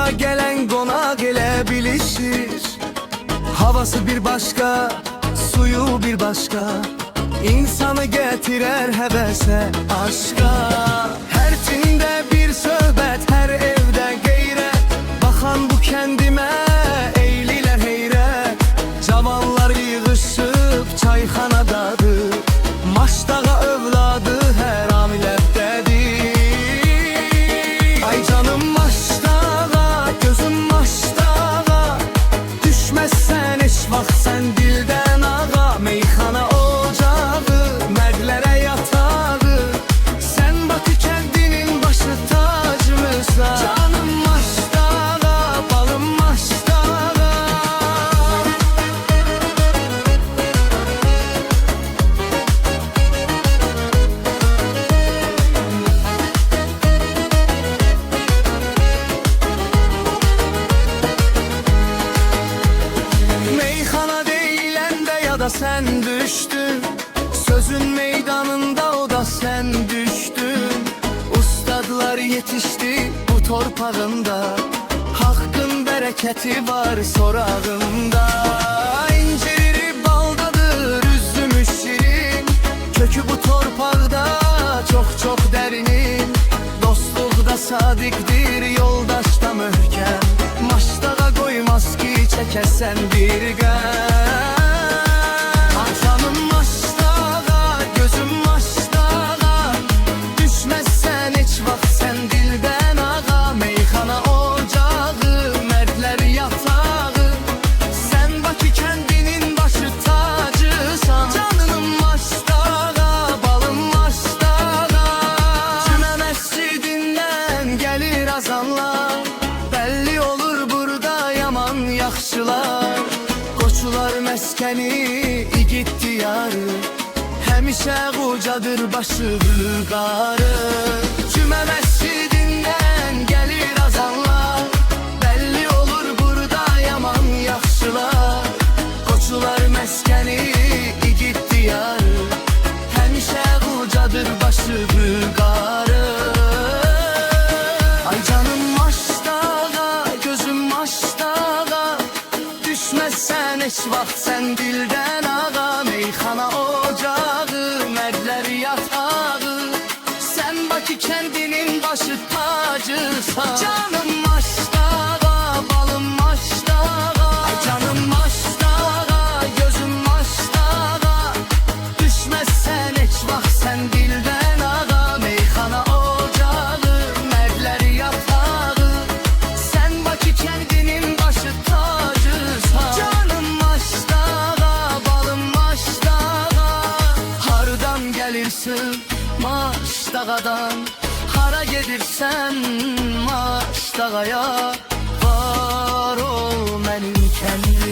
Bura gelen konak ile bilişir. Havası bir başka, suyu bir başka, İnsanı getirer hevese, aşka. Her tinde bir söhbet, her evde gayret. Bakan bu kendime eyliler heyret. Cavanlar yığışıp çayxanadadır. Maştağa övladı her amiləbdədir. Ay canım maştağa, gözüm maştağa. Düşmezsen hiç vaxt sen dilden ağa. Meyxana ocağı, mərlərə yatağı. Sen bakı kendinin başı tacımıza. Canım maştağa, balım maştağa. Meyxana deyiləndə ya da sen düştün. Sözün meydanında o da sen düştün. Ustadlar yetişti bu torpağında. Hakkın bereketi var sorağında. İnciri baldadır, üzümü şirin. Kökü bu torpağda çok çok derinin. Dostluk da sadikdir, yoldaş da mühkem. Maştağa koymaz ki çekesen bir gəm. Canım maştağa, gözüm maştağa. Düşmezsen hiç vaxt sen dilden ağa. Meyxana ocağı, mərdlər yatağı. Sen Bakı kendinin başı tacısan. Canım maştağa, balım maştağa. Cümə məscidindən gelir azanlar. Belli olur burada yaman yaxşılar. Qoçular məskəni, igid diyarı. Həmişə qocadır başı qarı. Cümə məscidindən gelir azanlar. Belli olur burada yaman yaxşılar. Qoçular məskəni, igid diyarı. Həmişə qocadır başı qarı. Ay canım maştağa, gözüm maştağa. Düşmezsen hiç vaxt sen dilden ağa. Meyxana ocağı, mərdlər yatağı. Sen Bakı kendinin başı tacısan. Canım maştağa, balım maştağa. Ay canım maştağa, gözüm maştağa. Düşmezsen hiç vaxt sen dilden ağa. Meyxana ocağı, mərdlər yatağı. Sen Bakı kendinin başı tacısan. Canım maştağa, balım maştağa. Hardan gelirsin maştağadan, hara gedirsen maştağaya. Var ol mənim kendim.